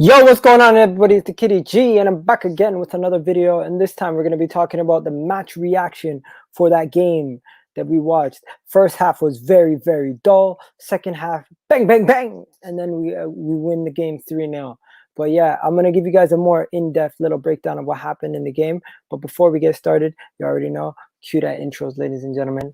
Yo, what's going on, everybody? It's TheKidEG, and I'm back again with another video. And this time we're going to be talking about the match reaction for that game that we watched. First half was very, very dull. Second half, bang, bang, bang, and then we win the game 3-0. But yeah, I'm going to give you guys a more in-depth little breakdown of what happened in the game. But before we get started, you already know, cue that intros, ladies and gentlemen.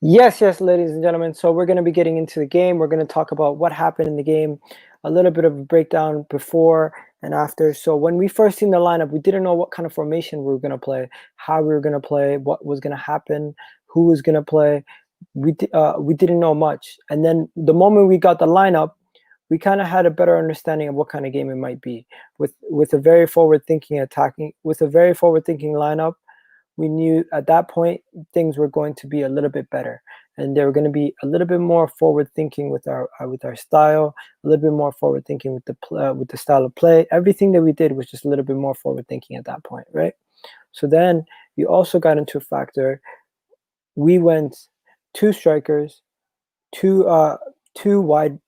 Yes, ladies and gentlemen. So we're going to be getting into the game. We're going to talk about what happened in the game, a little bit of a breakdown before and after. So when we first seen the lineup, we didn't know what kind of formation we were going to play, how we were going to play, what was going to happen, who was going to play. We didn't know much. And then the moment we got the lineup, we kind of had a better understanding of what kind of game it might be. With a very forward-thinking lineup, we knew at that point things were going to be a little bit better, and they were going to be a little bit more forward thinking with our style, a little bit more forward thinking with the style of play. Everything that we did was just a little bit more forward thinking at that point, right? So then we also got into a factor. We went two strikers, two wide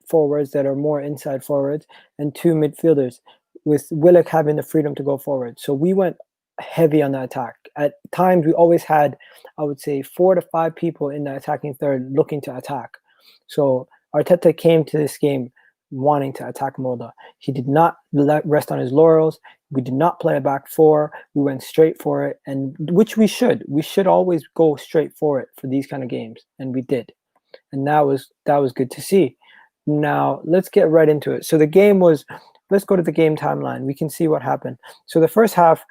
forwards that are more inside forwards, and two midfielders, with Willock having the freedom to go forward. So we went heavy on the attack. At times we always had, I would say, 4 to 5 people in the attacking third looking to attack. So Arteta came to this game wanting to attack Molde. He did not rest on his laurels. We did not play a back four. We went straight for it, and which we should always go straight for it for these kind of games, and we did. And that was good to see. Now let's get right into it. So the game was, let's go to the game timeline. We can see what happened. So the first half,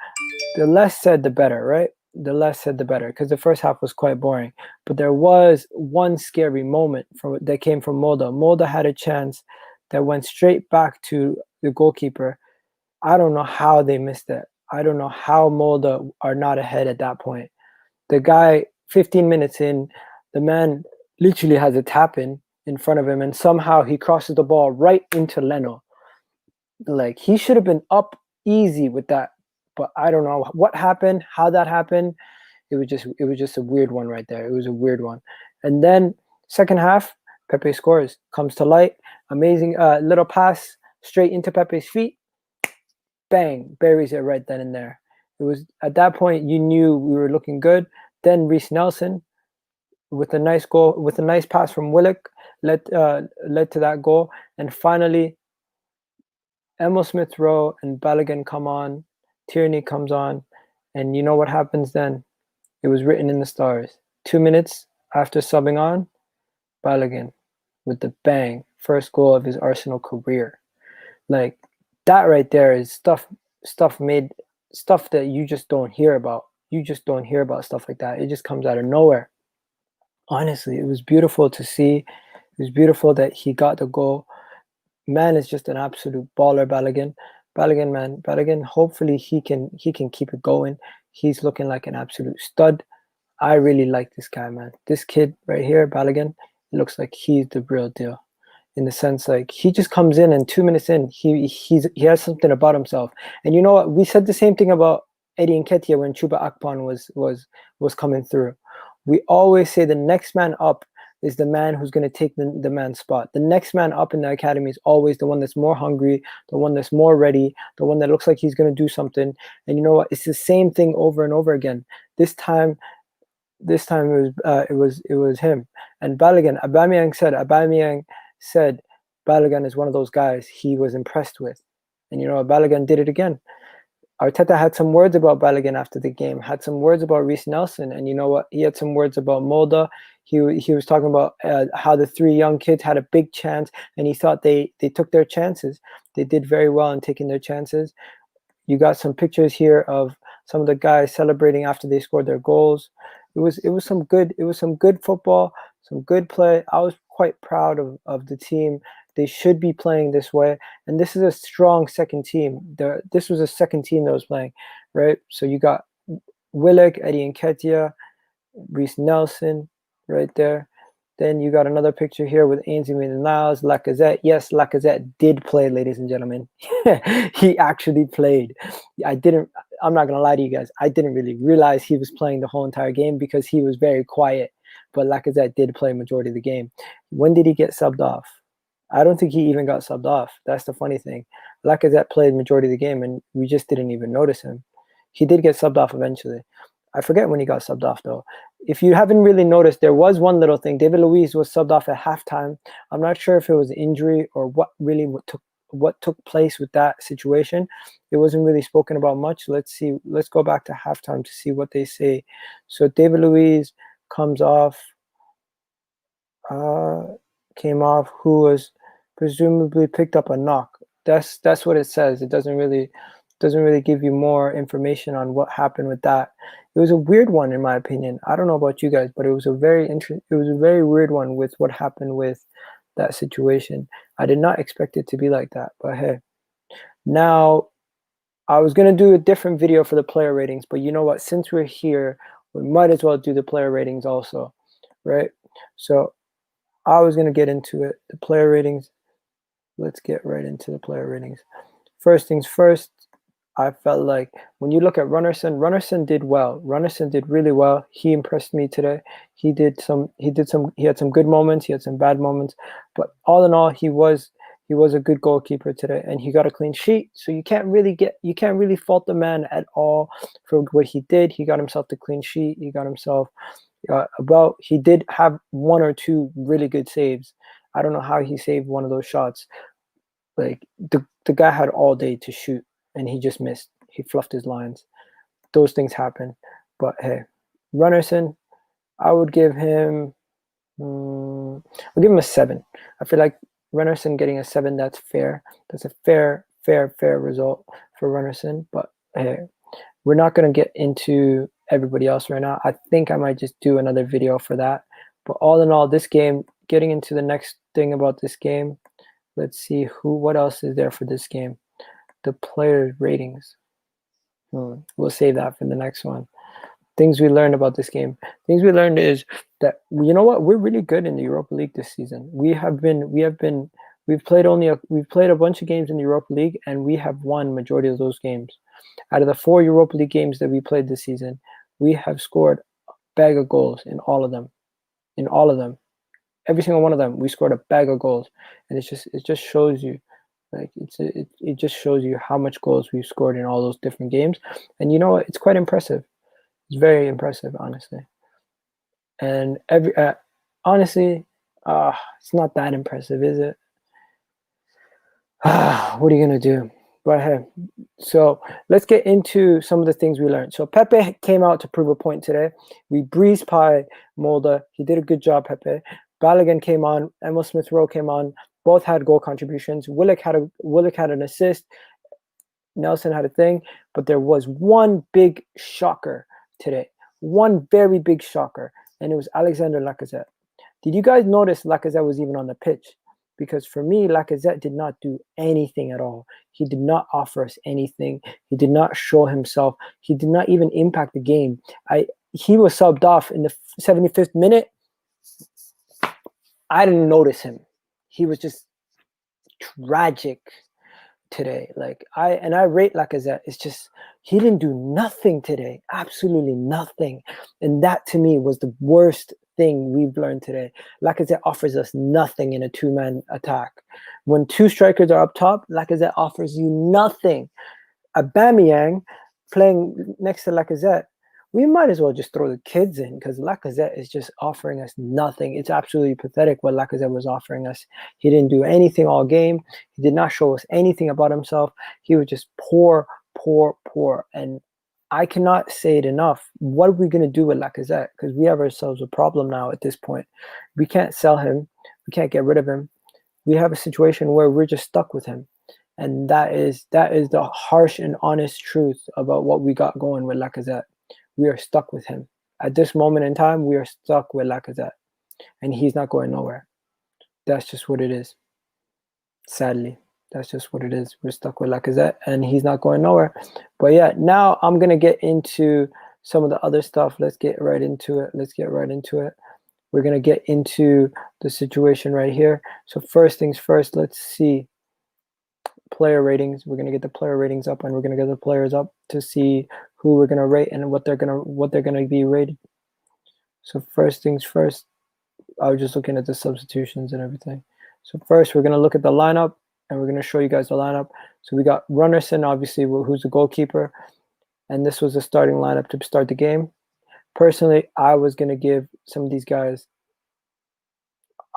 the less said the better, right? The less said the better, because the first half was quite boring. But there was one scary moment that came from Molde. Molde had a chance that went straight back to the goalkeeper. I don't know how they missed it. I don't know how Molde are not ahead at that point. The guy, 15 minutes in, the man literally has a tap in front of him, and somehow he crosses the ball right into Leno. Like, he should have been up easy with that. But I don't know what happened, how that happened. It was just a weird one right there. It was a weird one. And then second half, Pepe scores, comes to light. Amazing little pass straight into Pepe's feet. Bang, buries it right then and there. It was at that point you knew we were looking good. Then Reiss Nelson with a nice goal, with a nice pass from Willock, led to that goal. And finally, Emil Smith-Rowe and Balogun come on. Tierney comes on, and you know what happens then? It was written in the stars. 2 minutes after subbing on, Balogun with the bang, first goal of his Arsenal career. Like, that right there is stuff that you just don't hear about. You just don't hear about stuff like that. It just comes out of nowhere. Honestly, it was beautiful to see. It was beautiful that he got the goal. Man is just an absolute baller, Balogun. Balogun, hopefully he can keep it going. He's looking like an absolute stud. I really like this guy, man. This kid right here, Balogun, it looks like he's the real deal. In the sense, like, he just comes in, and 2 minutes in, he has something about himself. And you know what? We said the same thing about Eddie Nketiah when Chuba Akpon was coming through. We always say the next man up is the man who's going to take the man's spot. The next man up in the academy is always the one that's more hungry, the one that's more ready, the one that looks like he's going to do something. And you know what? It's the same thing over and over again. This time it was him. And Balogun, Aubameyang said Balogun is one of those guys he was impressed with. And you know what? Balogun did it again. Arteta had some words about Balogun after the game, had some words about Reiss Nelson, and you know what? He had some words about Molde. He was talking about how the 3 young kids had a big chance, and he thought they took their chances. They did very well in taking their chances. You got some pictures here of some of the guys celebrating after they scored their goals. It was some good football, some good play. I was quite proud of the team. They should be playing this way, and this is a strong second team. This was a second team that was playing, right? So you got Willock, Eddie Nketiah, Reece Nelson right there. Then you got another picture here with Ainsley Maitland-Niles, Lacazette. Yes, Lacazette did play, ladies and gentlemen. He actually played. I'm not going to lie to you guys. I didn't really realize he was playing the whole entire game because he was very quiet. But Lacazette did play majority of the game. When did he get subbed off? I don't think he even got subbed off. That's the funny thing. Lacazette played majority of the game, and we just didn't even notice him. He did get subbed off eventually. I forget when he got subbed off, though. If you haven't really noticed, there was one little thing. David Luiz was subbed off at halftime. I'm not sure if it was injury or what took place with that situation. It wasn't really spoken about much. Let's see. Let's go back to halftime to see what they say. So David Luiz comes off, came off, who was presumably picked up a knock. That's what it says. It doesn't really give you more information on what happened with that. It was a weird one, in my opinion. I don't know about you guys, but it was a very weird one with what happened with that situation. I did not expect it to be like that, but hey. Now, I was going to do a different video for the player ratings, but you know what? Since we're here, we might as well do the player ratings also, right? So I was going to get into it. The player ratings. Let's get right into the player ratings. First things first, I felt like when you look at Runnerson did well. Runnerson did really well. He impressed me today. He had some good moments, he had some bad moments, but all in all, he was a good goalkeeper today, and he got a clean sheet. So you can't really fault the man at all for what he did. He got himself the clean sheet. He got himself he did have one or two really good saves. I don't know how he saved one of those shots. Like the guy had all day to shoot, and he just missed. He fluffed his lines. Those things happen. But hey, Runnerson, I would give him. I'll give him a 7. I feel like Runnerson getting a 7. That's fair. That's a fair result for Runnerson. But hey, we're not gonna get into everybody else right now. I think I might just do another video for that. But all in all, this game. Getting into the next thing about this game. Let's see what else is there for this game. The player ratings. We'll save that for the next one. Things we learned about this game. Things we learned is that, you know what, we're really good in the Europa League this season. We've played a bunch of games in the Europa League, and we have won majority of those games. Out of the 4 Europa League games that we played this season, we have scored a bag of goals in all of them. In all of them. Every single one of them, we scored a bag of goals. And it just shows you, like, it just shows you how much goals we've scored in all those different games. And you know what? It's quite impressive. It's very impressive, honestly. And honestly, it's not that impressive, is it? What are you gonna do? But hey, so let's get into some of the things we learned. So Pepe came out to prove a point today. We breezed by Molde. He did a good job, Pepe. Balogun came on. Emil Smith-Rowe came on. Both had goal contributions. Willock had an assist. Nelson had a thing. But there was one big shocker today. One very big shocker. And it was Alexander Lacazette. Did you guys notice Lacazette was even on the pitch? Because for me, Lacazette did not do anything at all. He did not offer us anything. He did not show himself. He did not even impact the game. He was subbed off in the 75th minute. I didn't notice him. He was just tragic today. Like I rate Lacazette. It's just he didn't do nothing today. Absolutely nothing. And that to me was the worst thing we've learned today. Lacazette offers us nothing in a 2-man attack. When 2 strikers are up top, Lacazette offers you nothing. Aubameyang playing next to Lacazette, we might as well just throw the kids in because Lacazette is just offering us nothing. It's absolutely pathetic what Lacazette was offering us. He didn't do anything all game. He did not show us anything about himself. He was just poor. And I cannot say it enough. What are we going to do with Lacazette? Because we have ourselves a problem now at this point. We can't sell him. We can't get rid of him. We have a situation where we're just stuck with him. And that is the harsh and honest truth about what we got going with Lacazette. We are stuck with him. At this moment in time, we are stuck with Lacazette. And he's not going nowhere. That's just what it is. Sadly. That's just what it is. We're stuck with Lacazette, and he's not going nowhere. But yeah, now I'm going to get into some of the other stuff. Let's get right into it. We're going to get into the situation right here. So first things first, let's see player ratings. We're going to get the player ratings up, and we're going to get the players up to see who we're going to rate and what they're going to be rated. So first things first, I was just looking at the substitutions and everything. So first, we're going to look at the lineup, and we're going to show you guys the lineup. So we got Runnerson, obviously, who's the goalkeeper, and this was the starting lineup to start the game. Personally, I was going to give some of these guys,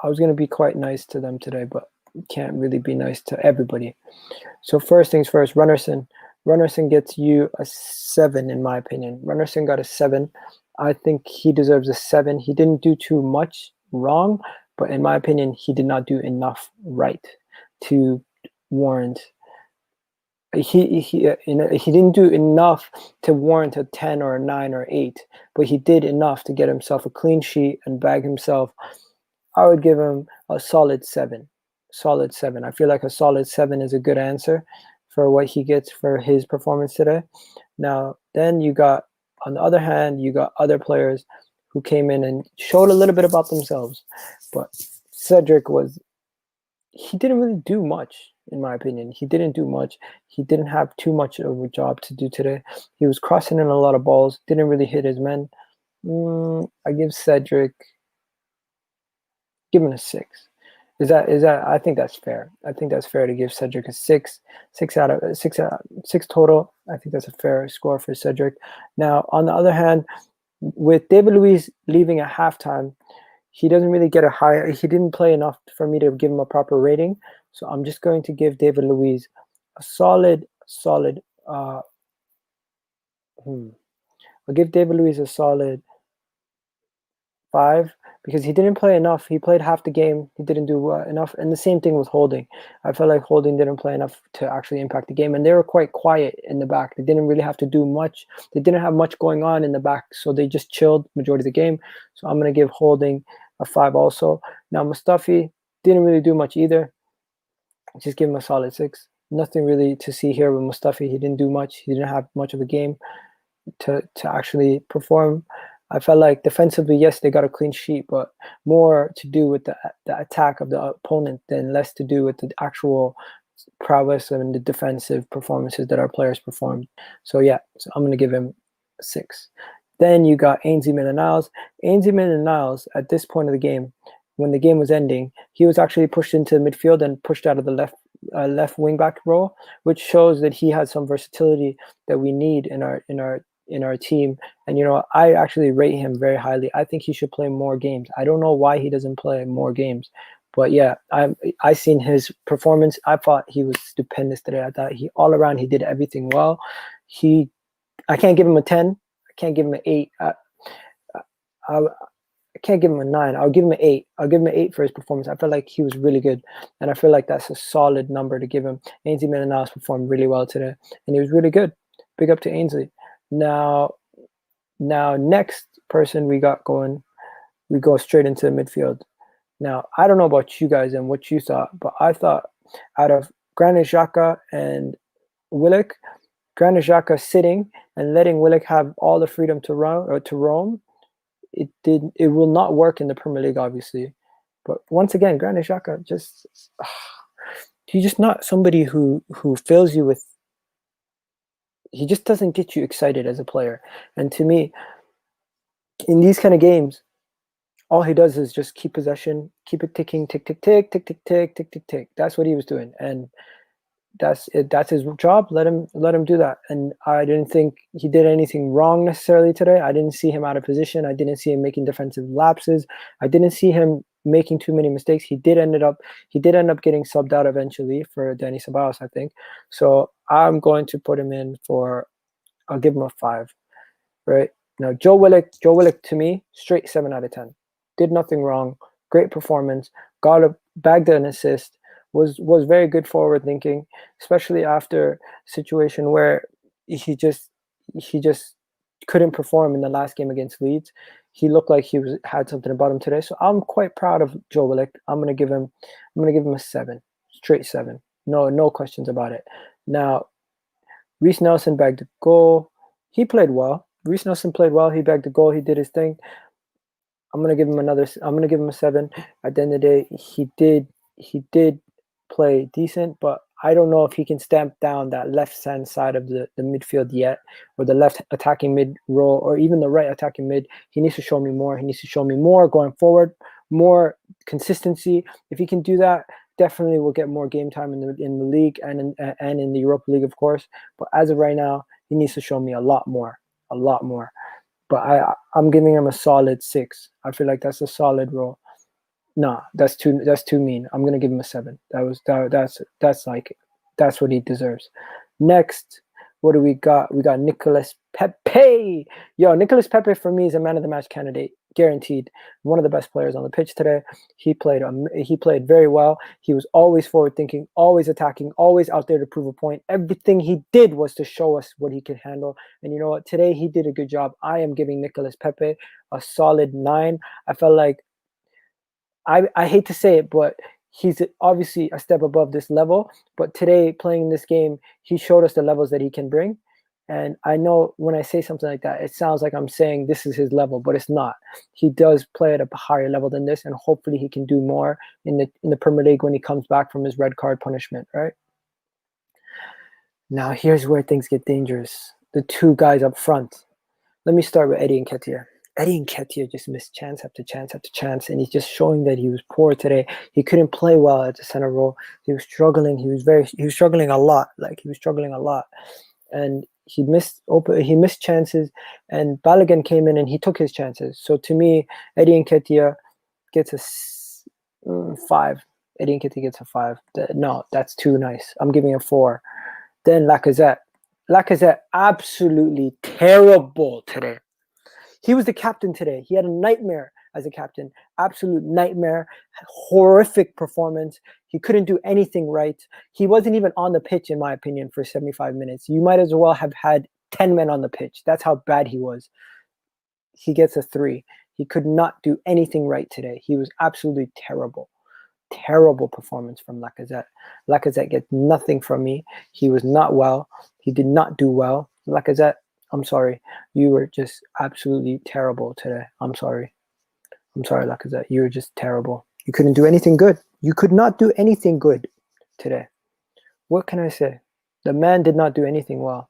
I was going to be quite nice to them today, but can't really be nice to everybody. So first things first, Runnerson. Runnerson gets you a 7, in my opinion. Runnerson got a 7. I think he deserves a 7. He didn't do too much wrong, but in my opinion, he did not do enough right to warrant. He didn't do enough to warrant a 10 or a 9 or 8, but he did enough to get himself a clean sheet and bag himself. I would give him a solid 7. Solid 7. I feel like a solid 7 is a good answer for what he gets for his performance today. Now, then you got, on the other hand, you got other players who came in and showed a little bit about themselves. But Cedric he didn't really do much, in my opinion. He didn't do much. He didn't have too much of a job to do today. He was crossing in a lot of balls, didn't really hit his men. I give Cedric, give him a 6. Is that? I think that's fair. I think that's fair to give Cedric a 6. 6 total. I think that's a fair score for Cedric. Now, on the other hand, with David Luiz leaving at halftime, he doesn't really get a high. He didn't play enough for me to give him a proper rating. So I'm just going to give David Luiz a solid. I'll give David Luiz a solid 5 because he didn't play enough. He played half the game. He didn't do enough. And the same thing with Holding. I felt like Holding didn't play enough to actually impact the game. And they were quite quiet in the back. They didn't really have to do much. They didn't have much going on in the back. So they just chilled majority of the game. So I'm going to give Holding a 5 also. Now, Mustafi didn't really do much either. Just give him a solid 6. Nothing really to see here with Mustafi. He didn't do much. He didn't have much of a game to actually perform. I felt like defensively, yes, they got a clean sheet, but more to do with the attack of the opponent than less to do with the actual prowess and the defensive performances that our players performed. So yeah, so I'm going to give him a 6. Then you got Ainsley Maitland-Niles. Ainsley Maitland-Niles, at this point of the game, when the game was ending, he was actually pushed into midfield and pushed out of the left wing back role, which shows that he has some versatility that we need in our team. And you know, I actually rate him very highly. I think he should play more games. I don't know why he doesn't play more games, but yeah, I seen his performance. I thought he was stupendous today. I thought he all around he did everything well. I can't give him a 10. I can't give him an 8. I can't give him a 9. I'll give him an 8. I'll give him an 8 for his performance. I felt like he was really good, and I feel like that's a solid number to give him. Ainsley Maitland-Niles performed really well today, and he was really good. Big up to Ainsley. Now next person we got going, we go straight into the midfield. Now, I don't know about you guys and what you thought, but I thought out of Granit Xhaka and Willock, Granit Xhaka sitting and letting Willock have all the freedom to run or to roam, it will not work in the Premier League, obviously. But once again, Granit Xhaka he's just not somebody who fills you with. He just doesn't get you excited as a player. And to me, in these kind of games, all he does is just keep possession, keep it ticking, tick, tick, tick, tick, tick, tick, tick, tick, tick. That's what he was doing. And that's it. That's his job. Let him do that. And I didn't think he did anything wrong necessarily today. I didn't see him out of position. I didn't see him making defensive lapses. I didn't see him making too many mistakes. He did end up getting subbed out eventually for Danny Ceballos, I think. So I'm going to put him in I'll give him a 5. Right now, Joe Willock to me, straight 7 out of 10. Did nothing wrong. Great performance. Bagged an assist. Was very good forward thinking, especially after a situation where he just couldn't perform in the last game against Leeds. He looked like he had something about him today. So I'm quite proud of Joe Willock. I'm gonna give him a 7, straight 7. No questions about it. Now, Reece Nelson bagged a goal. He played well. Reece Nelson played well. He bagged the goal. He did his thing. I'm gonna give him a 7. At the end of the day, he did play decent, but I don't know if he can stamp down that left-hand side of the midfield yet, or the left attacking mid role, or even the right attacking mid. He needs to show me more. He needs to show me more going forward, more consistency. If he can do that, definitely we'll get more game time in the league and in the Europa League, of course. But as of right now, he needs to show me a lot more, a lot more. But I'm giving him a solid 6. I feel like that's a solid role. No, that's too mean. I'm gonna give him a 7. That's what he deserves. Next, what do we got? We got Nicolas Pepe. Yo, Nicolas Pepe for me is a man of the match candidate, guaranteed. One of the best players on the pitch today. He played very well. He was always forward thinking, always attacking, always out there to prove a point. Everything he did was to show us what he could handle. And you know what? Today he did a good job. I am giving Nicolas Pepe a solid 9. I felt like I hate to say it, but he's obviously a step above this level. But today, playing this game, he showed us the levels that he can bring. And I know when I say something like that, it sounds like I'm saying this is his level, but it's not. He does play at a higher level than this, and hopefully he can do more in the Premier League when he comes back from his red card punishment, right? Now, here's where things get dangerous. The two guys up front. Let me start with Eddie Nketiah. Eddie Nketiah just missed chance after chance after chance, and he's just showing that he was poor today. He couldn't play well at the center role. He was struggling. He was struggling a lot. And he missed chances. And Balogun came in and he took his chances. So to me, Eddie Nketiah gets a 5. Eddie Nketiah gets a 5. No, that's too nice. I'm giving a 4. Then Lacazette. Lacazette absolutely terrible today. He was the captain today. He had a nightmare as a captain. Absolute nightmare. Horrific performance. He couldn't do anything right. He wasn't even on the pitch, in my opinion, for 75 minutes. You might as well have had 10 men on the pitch. That's how bad he was. He gets a 3. He could not do anything right today. He was absolutely terrible. Terrible performance from Lacazette. Lacazette gets nothing from me. He was not well. He did not do well. Lacazette, I'm sorry. You were just absolutely terrible today. I'm sorry. I'm sorry, Lacazette. You were just terrible. You couldn't do anything good. You could not do anything good today. What can I say? The man did not do anything well.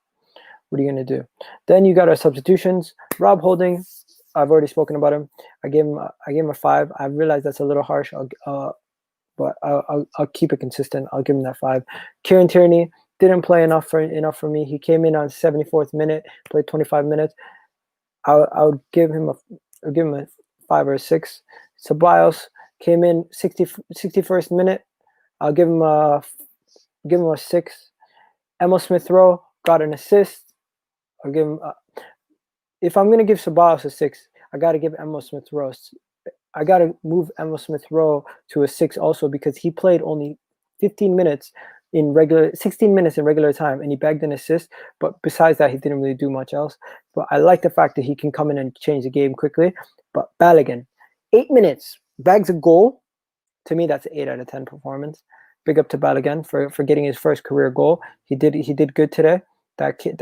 What are you going to do? Then you got our substitutions. Rob Holding, I've already spoken about him. I gave him a 5. I realize that's a little harsh. But I'll keep it consistent. I'll give him that 5. Kieran Tierney didn't play enough for me. He came in on 74th minute, played 25 minutes. I'll give him a 5 or a 6. Ceballos came in 61st minute. I'll give him a 6. Emil Smith-Rowe got an assist. I'll give him. If I'm gonna give Ceballos a 6, I gotta give Emil Smith-Rowe. I gotta move Emil Smith-Rowe to a 6 also, because he played only 16 minutes in regular time, and he bagged an assist. But besides that, he didn't really do much else. But I like the fact that he can come in and change the game quickly. But Balogun, 8 minutes, bags a goal. To me, that's an 8 out of 10 performance. Big up to Balogun for getting his first career goal. He did good today. That kid's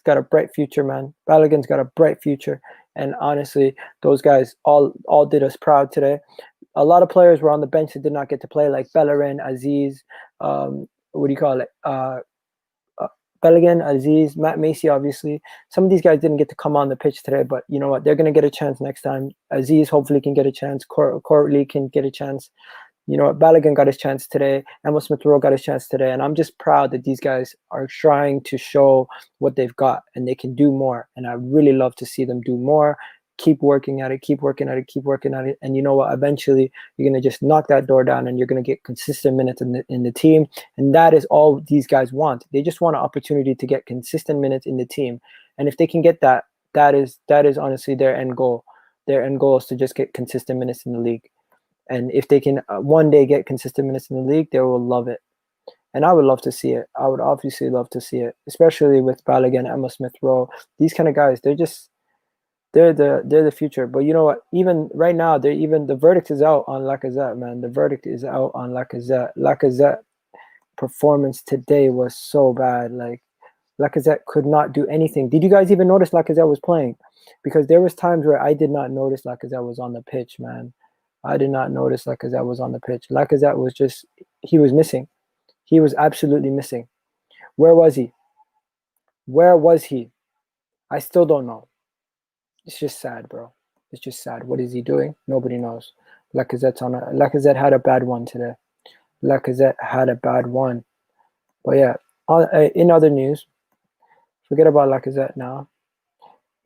got a bright future, man. Balogun's got a bright future. And honestly, those guys all did us proud today. A lot of players were on the bench that did not get to play, like Bellerin, Aziz, Balogun, Aziz, Matt Macy, obviously. Some of these guys didn't get to come on the pitch today, but you know what? They're going to get a chance next time. Aziz hopefully can get a chance. Courtly can get a chance. You know what? Balogun got his chance today. Emil Smith-Rowe got his chance today. And I'm just proud that these guys are trying to show what they've got, and they can do more. And I really love to see them do more. Keep working at it, keep working at it, keep working at it. And you know what? Eventually, you're going to just knock that door down, and you're going to get consistent minutes in the team. And that is all these guys want. They just want an opportunity to get consistent minutes in the team. And if they can get that, that is honestly their end goal. Their end goal is to just get consistent minutes in the league. And if they can one day get consistent minutes in the league, they will love it. And I would love to see it. I would obviously love to see it, especially with Balogun, Emil Smith-Rowe. These kind of guys, they're the future. But you know what? Even right now, the verdict is out on Lacazette, man. The verdict is out on Lacazette. Lacazette performance today was so bad. Like, Lacazette could not do anything. Did you guys even notice Lacazette was playing? Because there was times where I did not notice Lacazette was on the pitch, man. I did not notice Lacazette was on the pitch. Lacazette was just, he was missing. He was absolutely missing. Where was he? Where was he? I still don't know. It's just sad, bro. It's just sad. What is he doing? Nobody knows. Lacazette had a bad one today. Lacazette had a bad one. But yeah, in other news, forget about Lacazette now.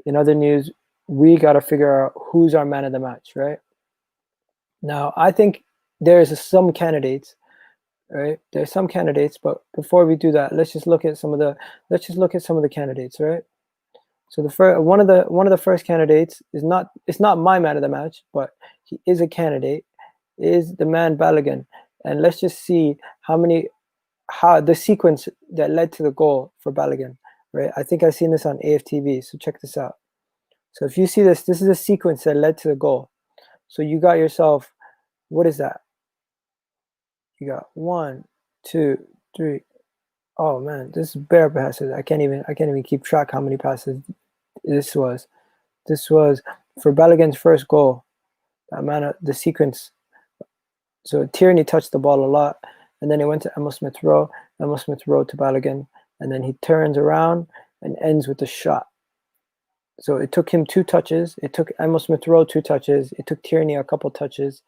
In other news, we got to figure out who's our man of the match, right? Now, I think there's some candidates, right? There's some candidates, but before we do that, let's just look at some of the candidates, right? So one of the first candidates is not, it's not my man of the match, but he is a candidate, is the man Balogun. And let's just see how the sequence that led to the goal for Balogun, right? I think I've seen this on EGTV, so check this out. So if you see this is a sequence that led to the goal. So you got yourself, what is that? You got 1, 2, 3. Oh man, this is bare passes. I can't even keep track how many passes this was. This was for Balogun's first goal. The sequence. So Tierney touched the ball a lot, and then it went to Emil Smith-Rowe. Emil Smith-Rowe to Balogun, and then he turns around and ends with a shot. So it took him 2 touches. It took Emil Smith-Rowe 2 touches. It took Tierney a couple touches.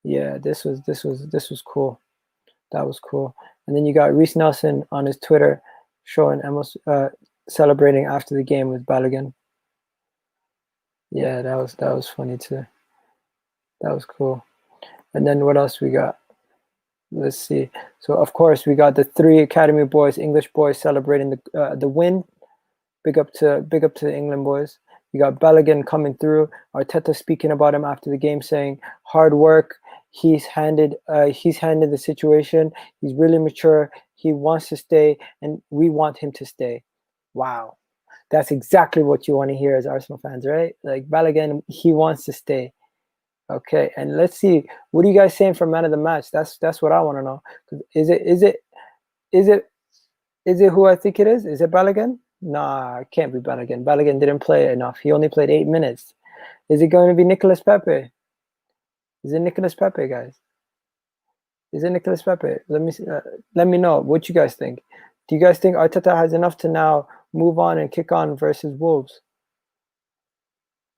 Yeah, this was cool. That was cool. And then you got Reece Nelson on his Twitter showing Emil celebrating after the game with Balogun. Yeah, that was funny too. That was cool. And then what else we got? Let's see. So of course we got the 3 academy boys, English boys, celebrating the win. Big up to the England boys. You got Balogun coming through. Arteta speaking about him after the game, saying hard work. He's handled the situation. He's really mature. He wants to stay, and we want him to stay. Wow, that's exactly what you want to hear as Arsenal fans, right? Like Balogun, he wants to stay. Okay, and let's see, what are you guys saying for man of the match? That's what I want to know. Is it who I think it is? Is it Balogun? Nah, it can't be Balogun. Balogun didn't play enough. He only played 8 minutes. Is it going to be Nicolas Pepe? Is it Nicolas Pepe, guys? Is it Nicolas Pepe? Let me know what you guys think. Do you guys think Arteta has enough to now move on and kick on versus Wolves?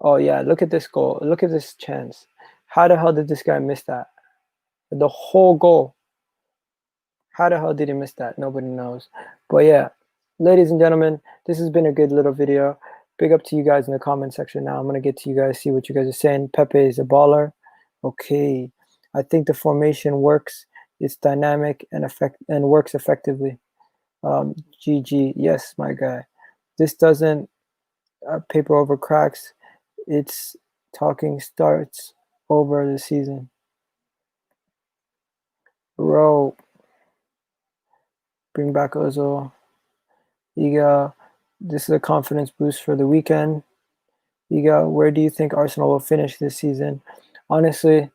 Oh yeah, look at this goal. Look at this chance. How the hell did this guy miss that? The whole goal. How the hell did he miss that? Nobody knows. But yeah, ladies and gentlemen, this has been a good little video. Big up to you guys in the comment section. Now I'm going to get to you guys, see what you guys are saying. Pepe is a baller. Okay. I think the formation works. It's dynamic and works effectively. GG. Yes, my guy. This doesn't paper over cracks. It's talking starts over the season. Bro. Bring back Ozil. Egal. This is a confidence boost for the weekend. Egal, where do you think Arsenal will finish this season? Honestly,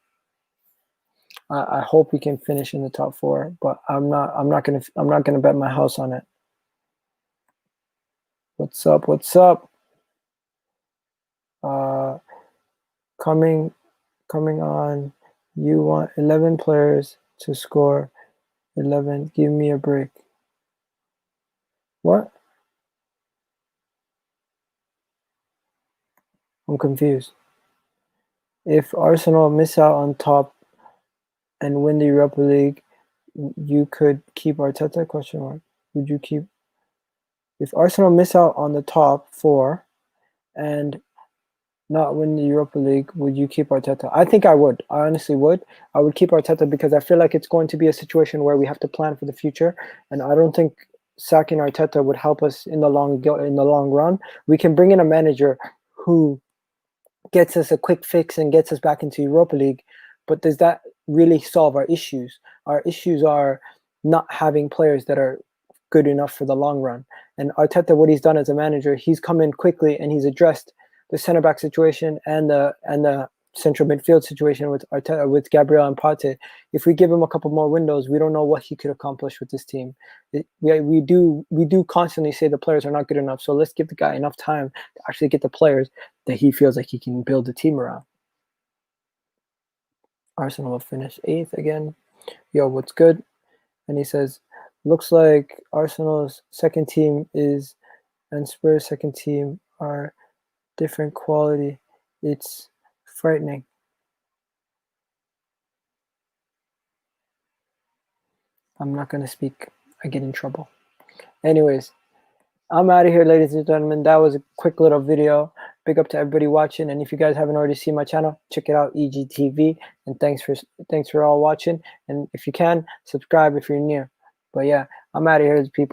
I hope we can finish in the top 4, but I'm not gonna bet my house on it. What's up? What's up? Coming on. You want 11 players to score 11. Give me a break. What? I'm confused. If Arsenal miss out on top and win the Europa League, you could keep Arteta? Question mark. Would you keep? If Arsenal miss out on the top 4 and not win the Europa League, would you keep Arteta? I think I would. I honestly would. I would keep Arteta because I feel like it's going to be a situation where we have to plan for the future, and I don't think sacking Arteta would help us in the long run. We can bring in a manager who gets us a quick fix and gets us back into Europa League, but does that really solve our issues? Our issues are not having players that are good enough for the long run. And Arteta, what he's done as a manager, he's come in quickly and he's addressed the center back situation and the central midfield situation with Arteta, with Gabriel and Partey. If we give him a couple more windows, we don't know what he could accomplish with this team. We do constantly say the players are not good enough, so let's give the guy enough time to actually get the players that he feels like he can build a team around. Arsenal will finish 8th again. Yo, what's good? And he says, looks like Arsenal's second team is and Spurs' second team are different quality. It's frightening. I'm not going to speak. I get in trouble. Anyways, I'm out of here, ladies and gentlemen. That was a quick little video. Big up to everybody watching. And if you guys haven't already seen my channel, check it out, EGTV. And thanks for all watching. And if you can, subscribe if you're new. But yeah, I'm out of here, people.